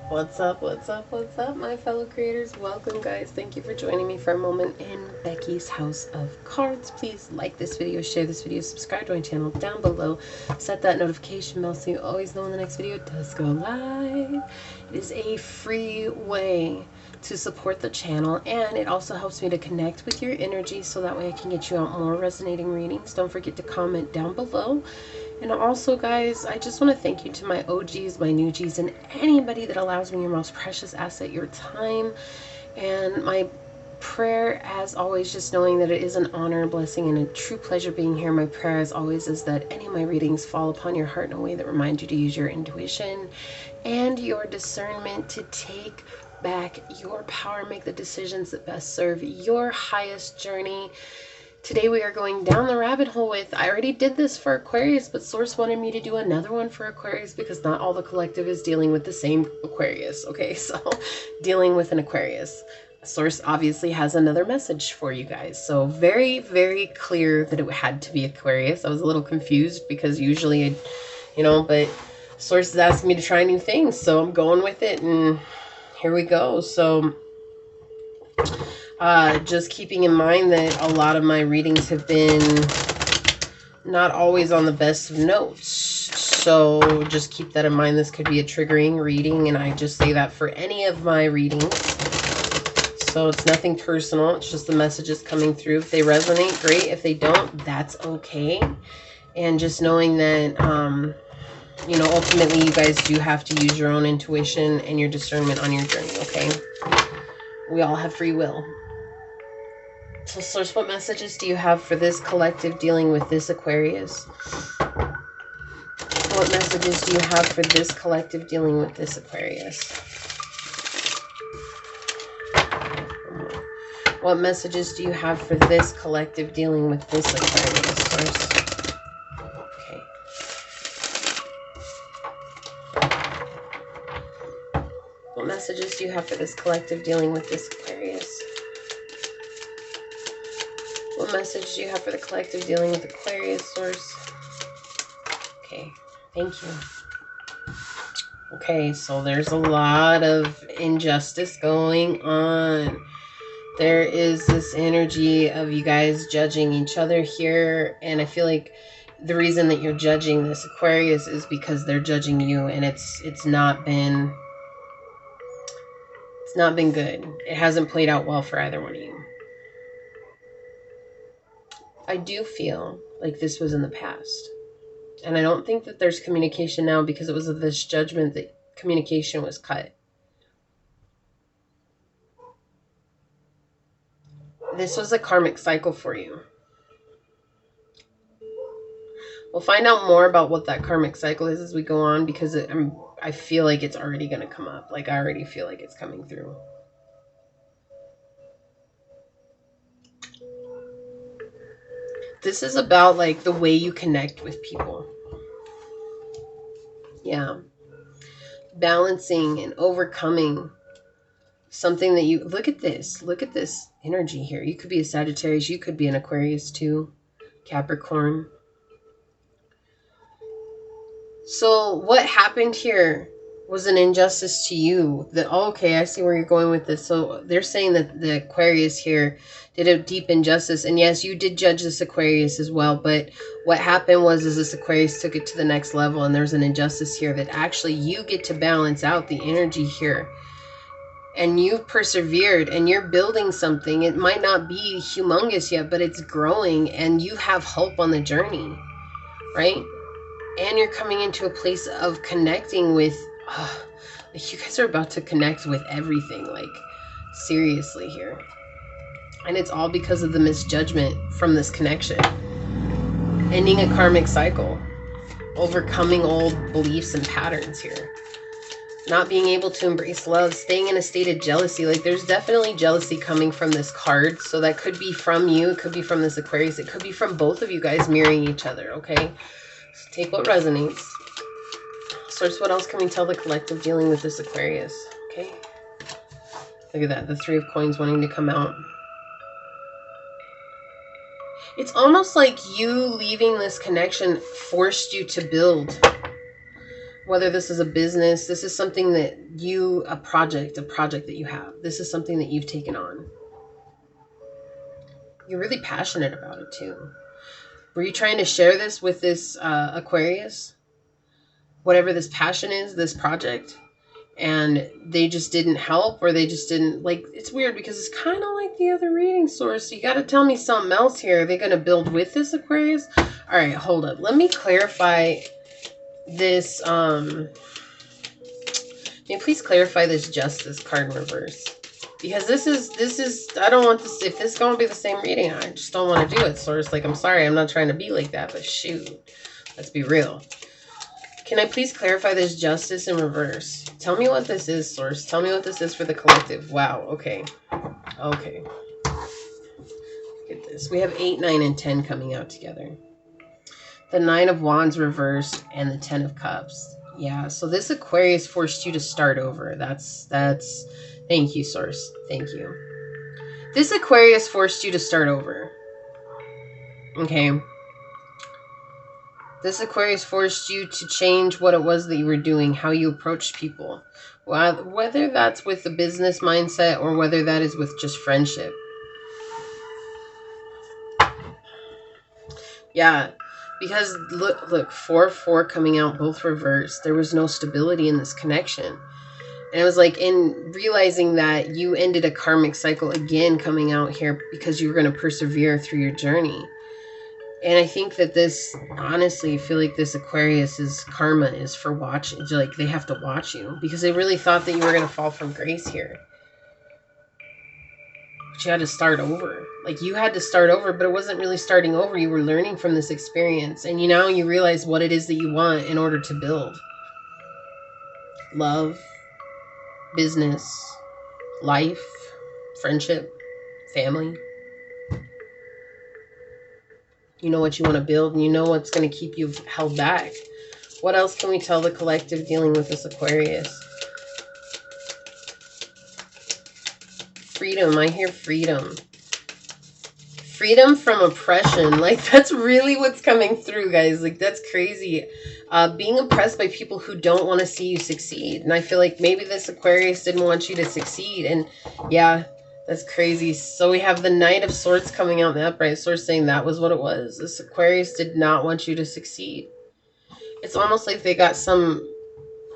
What's up, my fellow creators? Welcome, guys. Thank you for joining me for a moment in Becky's House of Cards. Please like this video, share this video, subscribe to my channel down below. Set that notification bell so you always know when the next video does go live. It is a free way to support the channel, and it also helps me to connect with your energy so that way I can get you out more resonating readings. Don't forget to comment down below. And also, guys, I just want to thank you to my OGs, my new Gs, and anybody that allows me your most precious asset, your time. And my prayer, as always, just knowing that it is an honor, a blessing, and a true pleasure being here. My prayer, as always, is that any of my readings fall upon your heart in a way that reminds you to use your intuition and your discernment to take back your power, make the decisions that best serve your highest journey. Today we are going down the rabbit hole with, I already did this for Aquarius, but Source wanted me to do another one for Aquarius because not all the collective is dealing with the same Aquarius. Okay, so dealing with an Aquarius. Source obviously has another message for you guys. So very, very clear that it had to be Aquarius. I was a little confused because usually, but Source is asking me to try new things. So I'm going with it, and here we go. So just keeping in mind that a lot of my readings have been not always on the best of notes. So just keep that in mind. This could be a triggering reading, and I just say that for any of my readings. So it's nothing personal. It's just the messages coming through. If they resonate, great. If they don't, that's okay. And just knowing that, ultimately you guys do have to use your own intuition and your discernment on your journey, okay? We all have free will. So, Source, what messages do you have for this collective dealing with this Aquarius? What messages do you have for this collective dealing with this Aquarius? What messages do you have for this collective dealing with this Aquarius, Source? Okay. What messages do you have for this collective dealing with this Aquarius? What message do you have for the collective dealing with Aquarius, Source? Okay, thank you. Okay, so there's a lot of injustice going on. There is this energy of you guys judging each other here, and I feel like the reason that you're judging this Aquarius is because they're judging you, and it's not been good. It hasn't played out well for either one of you. I do feel like this was in the past. And I don't think that there's communication now because it was of this judgment that communication was cut. This was a karmic cycle for you. We'll find out more about what that karmic cycle is as we go on, because I feel like it's already going to come up. Like, I already feel like it's coming through. This is about, like, the way you connect with people. Yeah. Balancing and overcoming something that you... Look at this. Look at this energy here. You could be a Sagittarius. You could be an Aquarius too. Capricorn. So what happened here was an injustice to you. That, oh, okay, I see where you're going with this. So they're saying that the Aquarius here did a deep injustice. And yes, you did judge this Aquarius as well. But what happened was this Aquarius took it to the next level. And there's an injustice here that actually you get to balance out the energy here. And you've persevered and you're building something. It might not be humongous yet, but it's growing. And you have hope on the journey, right? And you're coming into a place of connecting with... you guys are about to connect with everything, like, seriously here. And it's all because of the misjudgment from this connection. Ending a karmic cycle. Overcoming old beliefs and patterns here. Not being able to embrace love. Staying in a state of jealousy. Like, there's definitely jealousy coming from this card. So that could be from you. It could be from this Aquarius. It could be from both of you guys mirroring each other, okay? So take what resonates. Source, what else can we tell the collective dealing with this Aquarius? Okay. Look at that. The Three of Coins wanting to come out. It's almost like you leaving this connection forced you to build. whether this is a business, this is something that you, a project that you have. This is something that you've taken on. You're really passionate about it too. Were you trying to share this with this Aquarius? Whatever this passion is, this project, and they just didn't help, or they just didn't, like, it's weird because it's kind of like the other reading source. You got to tell me something else here. Are they going to build with this Aquarius? All right, hold up. Let me clarify this. Can you please clarify this Justice card in reverse? Because this is, I don't want this, if this is going to be the same reading, I just don't want to do it, source. Like, I'm sorry, I'm not trying to be like that, but shoot, let's be real. Can I please clarify this Justice in reverse? Tell me what this is, source. Tell me what this is for the collective. Wow, okay. Okay. Look at this. We have 8, 9, and 10 coming out together. The 9 of Wands reversed and the 10 of Cups. Yeah, so this Aquarius forced you to start over. That's thank you, source. Thank you. This Aquarius forced you to start over. Okay. This Aquarius forced you to change what it was that you were doing, how you approached people. Whether that's with the business mindset or whether that is with just friendship. Yeah, because look, 4 coming out, both reversed. There was no stability in this connection. And it was like, in realizing that you ended a karmic cycle again coming out here because you were going to persevere through your journey. And I think that this, honestly, I feel like this Aquarius's karma is for watching. Like, they have to watch you because they really thought that you were going to fall from grace here. But you had to start over. Like, you had to start over, but it wasn't really starting over. You were learning from this experience. And now you realize what it is that you want in order to build. Love, business, life, friendship, family. You know what you want to build, and you know what's going to keep you held back. What else can we tell the collective dealing with this Aquarius? Freedom. I hear freedom. Freedom from oppression. Like, that's really what's coming through, guys. Like, that's crazy. Being oppressed by people who don't want to see you succeed. And I feel like maybe this Aquarius didn't want you to succeed. And yeah, that's crazy. So we have the Knight of Swords coming out in the upright. Swords saying that was what it was. This Aquarius did not want you to succeed. It's almost like they got some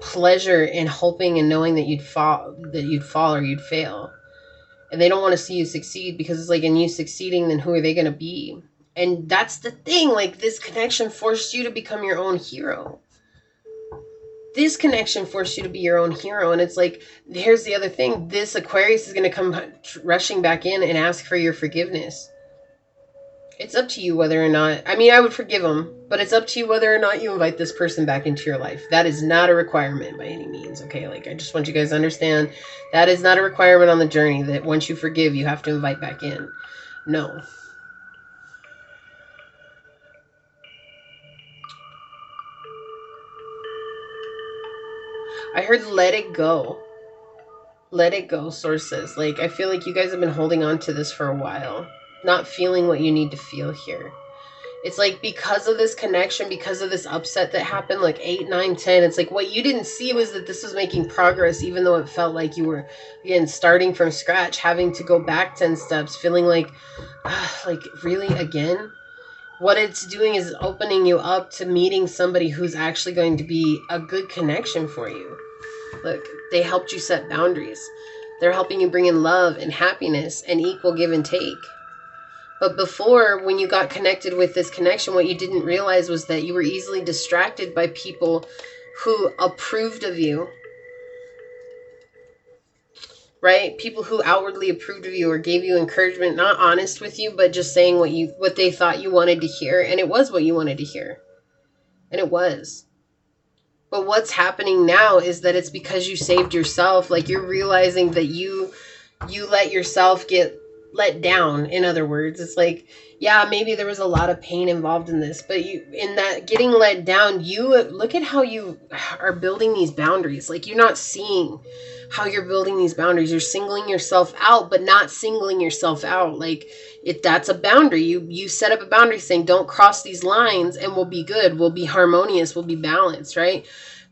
pleasure in hoping and knowing that you'd fall or you'd fail. And they don't want to see you succeed because it's like, in you succeeding, then who are they going to be? And that's the thing. Like, this connection forced you to become your own hero. This connection forced you to be your own hero. And it's like, here's the other thing. This Aquarius is going to come rushing back in and ask for your forgiveness. It's up to you whether or not, I mean, I would forgive them, but it's up to you whether or not you invite this person back into your life. That is not a requirement by any means, okay? Like, I just want you guys to understand that is not a requirement on the journey that once you forgive, you have to invite back in. No. I heard let it go. Let it go, sources. Like, I feel like you guys have been holding on to this for a while. Not feeling what you need to feel here. It's like, because of this connection, because of this upset that happened, like 8, 9, 10, it's like what you didn't see was that this was making progress, even though it felt like you were, again, starting from scratch, having to go back 10 steps, feeling like really, again? What it's doing is opening you up to meeting somebody who's actually going to be a good connection for you. Look, they helped you set boundaries. They're helping you bring in love and happiness and equal give and take. But before, when you got connected with this connection, what you didn't realize was that you were easily distracted by people who approved of you. Right? People who outwardly approved of you or gave you encouragement, not honest with you, but just saying what they thought you wanted to hear. And it was what you wanted to hear. And it was. But what's happening now is that it's because you saved yourself. Like, you're realizing that you let yourself get let down. In other words, it's like, yeah, maybe there was a lot of pain involved in this, but in that getting let down, you look at how you are building these boundaries. Like, you're not seeing how you're building these boundaries. You're singling yourself out, but not singling yourself out. Like, that's a boundary. You set up a boundary saying, don't cross these lines and we'll be good. We'll be harmonious. We'll be balanced, right?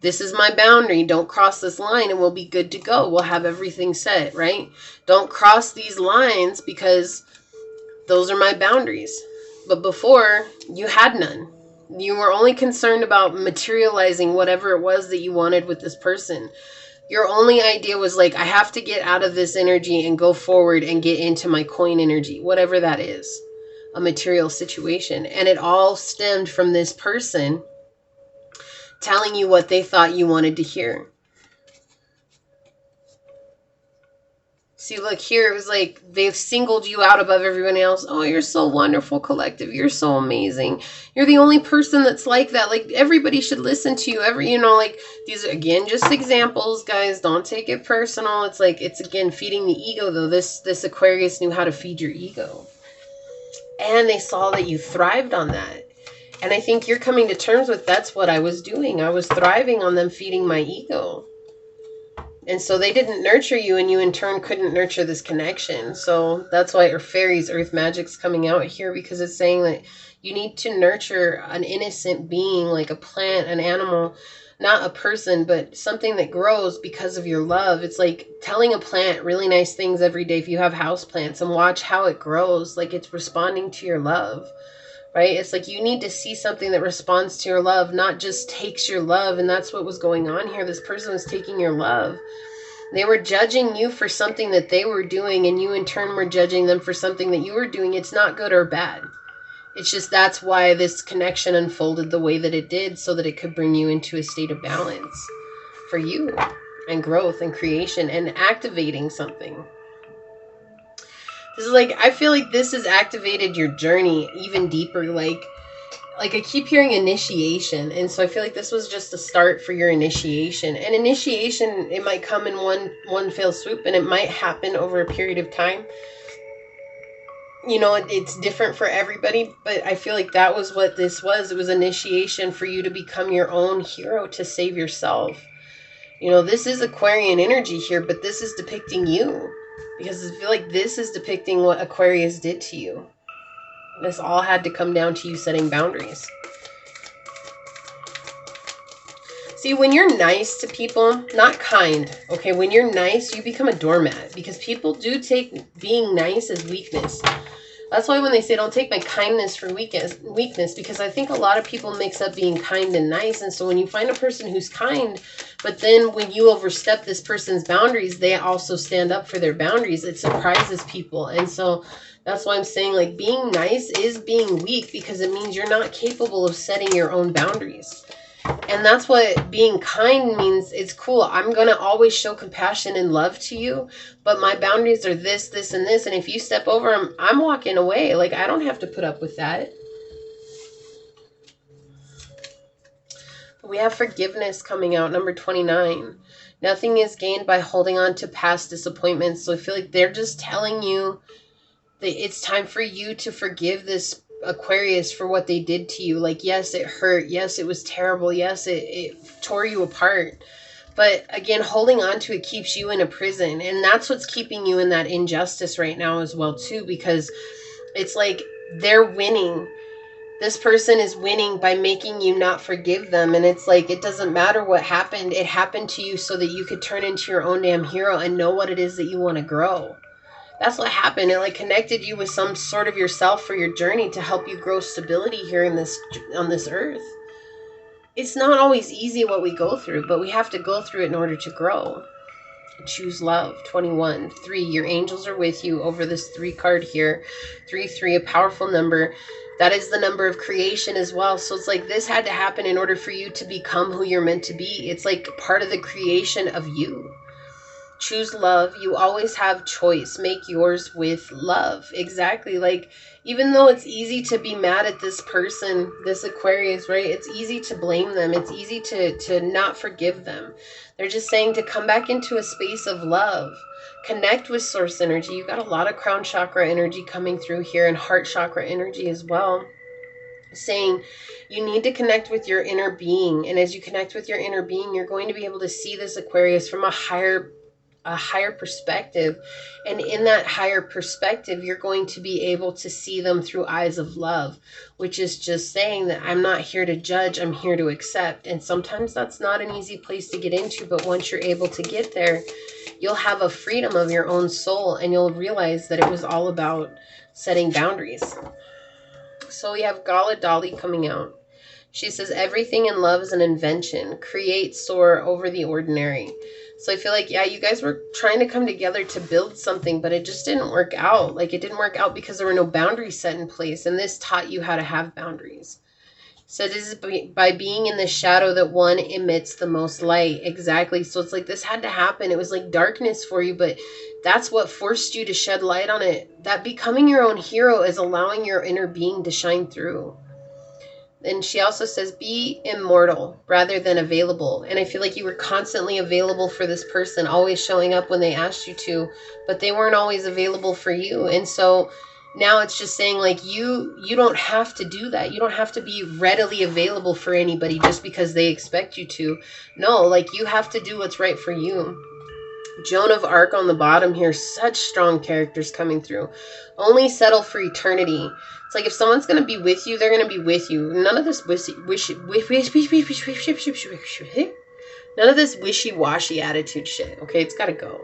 This is my boundary. Don't cross this line and we'll be good to go. We'll have everything set, right? Don't cross these lines because those are my boundaries. But before, you had none. You were only concerned about materializing whatever it was that you wanted with this person. Your only idea was like, I have to get out of this energy and go forward and get into my coin energy, whatever that is, a material situation. And it all stemmed from this person telling you what they thought you wanted to hear. See, look here, it was like they've singled you out above everyone else. Oh, you're so wonderful, collective. You're so amazing. You're the only person that's like that. Like, everybody should listen to you. Like, these are, again, just examples, guys. Don't take it personal. It's like, it's, again, feeding the ego, though. This Aquarius knew how to feed your ego. And they saw that you thrived on that. And I think you're coming to terms with that's what I was doing. I was thriving on them feeding my ego. And so they didn't nurture you, and you in turn couldn't nurture this connection. So that's why fairies, earth magic's coming out here, because it's saying that you need to nurture an innocent being, like a plant, an animal, not a person, but something that grows because of your love. It's like telling a plant really nice things every day if you have house plants, and watch how it grows, like it's responding to your love. Right? It's like you need to see something that responds to your love, not just takes your love. And that's what was going on here. This person was taking your love. They were judging you for something that they were doing, and you in turn were judging them for something that you were doing. It's not good or bad. It's just that's why this connection unfolded the way that it did, so that it could bring you into a state of balance for you, and growth and creation and activating something. This is like, I feel like this has activated your journey even deeper. Like I keep hearing initiation. And so I feel like this was just a start for your initiation. And initiation, it might come in one fell swoop, and it might happen over a period of time. You know, it's different for everybody, but I feel like that was what this was. It was initiation for you to become your own hero, to save yourself. You know, this is Aquarian energy here, but this is depicting you. Because I feel like this is depicting what Aquarius did to you. This all had to come down to you setting boundaries. See, when you're nice to people, not kind, okay? When you're nice, you become a doormat. Because people do take being nice as weakness. That's why when they say, don't take my kindness for weakness, because I think a lot of people mix up being kind and nice. And so when you find a person who's kind, but then when you overstep this person's boundaries, they also stand up for their boundaries, it surprises people. And so that's why I'm saying, like, being nice is being weak, because it means you're not capable of setting your own boundaries. And that's what being kind means. It's cool. I'm going to always show compassion and love to you, but my boundaries are this, this, and this. And if you step over them, I'm walking away. Like, I don't have to put up with that. We have forgiveness coming out, number 29. Nothing is gained by holding on to past disappointments. So I feel like they're just telling you that it's time for you to forgive this Aquarius for what they did to you. Like, yes, it hurt. Yes, it was terrible. Yes, it tore you apart. But again, holding on to it keeps you in a prison. And that's what's keeping you in that injustice right now as well, too, because it's like they're winning. This person is winning by making you not forgive them. And it's like, it doesn't matter what happened. It happened to you so that you could turn into your own damn hero and know what it is that you want to grow. That's what happened. It like connected you with some sort of yourself for your journey to help you grow stability here in on this earth. It's not always easy what we go through, but we have to go through it in order to grow. Choose love. 21. 3. Your angels are with you over this 3 card here. 3, a powerful number. That is the number of creation as well. So it's like this had to happen in order for you to become who you're meant to be. It's like part of the creation of you. Choose love. You always have choice. Make yours with love. Exactly. Like, even though it's easy to be mad at this person, this Aquarius, right? It's easy to blame them. It's easy to not forgive them. They're just saying to come back into a space of love. Connect with source energy. You got a lot of crown chakra energy coming through here, and heart chakra energy as well. Saying you need to connect with your inner being. And as you connect with your inner being, you're going to be able to see this Aquarius from a higher a higher perspective. And in that higher perspective, you're going to be able to see them through eyes of love, which is just saying that I'm not here to judge, I'm here to accept. And sometimes that's not an easy place to get into, but once you're able to get there, you'll have a freedom of your own soul, and you'll realize that it was all about setting boundaries. So we have Gala Dolly coming out. She says, everything in love is an invention. Create, soar over the ordinary. So I feel like, yeah, you guys were trying to come together to build something, but it just didn't work out. Like, it didn't work out because there were no boundaries set in place. And this taught you how to have boundaries. So this is by being in the shadow that one emits the most light. Exactly. So it's like this had to happen. It was like darkness for you, but that's what forced you to shed light on it. That becoming your own hero is allowing your inner being to shine through. And she also says, be immortal rather than available. And I feel like you were constantly available for this person, always showing up when they asked you to, but they weren't always available for you. And so now it's just saying, like, you don't have to do that. You don't have to be readily available for anybody just because they expect you to. No, like, you have to do what's right for you. Joan of Arc on the bottom here, such strong characters coming through. Only settle for eternity. It's like if someone's going to be with you, they're going to be with you. None of this wishy-washy attitude shit. Okay, it's got to go.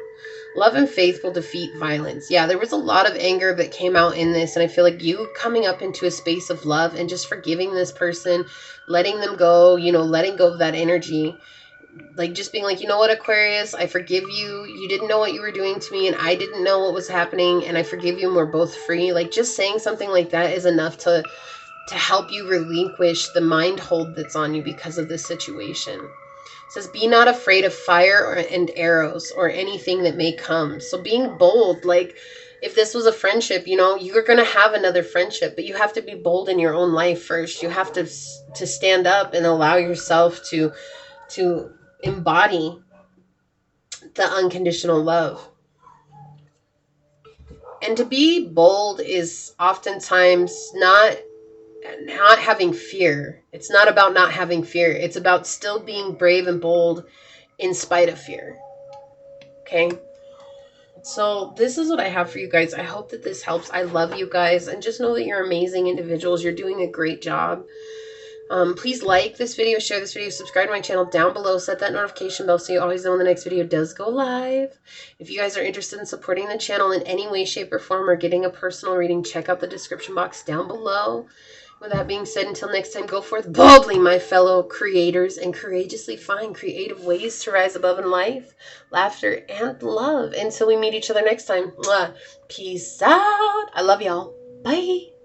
Love and faith will defeat violence. Yeah, there was a lot of anger that came out in this, and I feel like you coming up into a space of love and just forgiving this person, letting them go, you know, letting go of that energy. Like, just being like, you know what, Aquarius, I forgive you. You didn't know what you were doing to me, and I didn't know what was happening, and I forgive you, and we're both free. Like, just saying something like that is enough to help you relinquish the mind hold that's on you because of this situation. It says, be not afraid of fire and arrows or anything that may come. So being bold, like, if this was a friendship, you know, you're going to have another friendship, but you have to be bold in your own life first. You have to stand up and allow yourself to embody the unconditional love. And to be bold is oftentimes not having fear. It's not about not having fear. It's about still being brave and bold in spite of fear. Okay? So this is what I have for you guys. I hope that this helps. I love you guys. And just know that you're amazing individuals. You're doing a great job. Please like this video, share this video, subscribe to my channel down below, set that notification bell so you always know when the next video does go live. If you guys are interested in supporting the channel in any way, shape, or form, or getting a personal reading, check out the description box down below. With that being said, until next time, go forth boldly, my fellow creators, and courageously find creative ways to rise above in life, laughter, and love. Until we meet each other next time, peace out. I love y'all. Bye.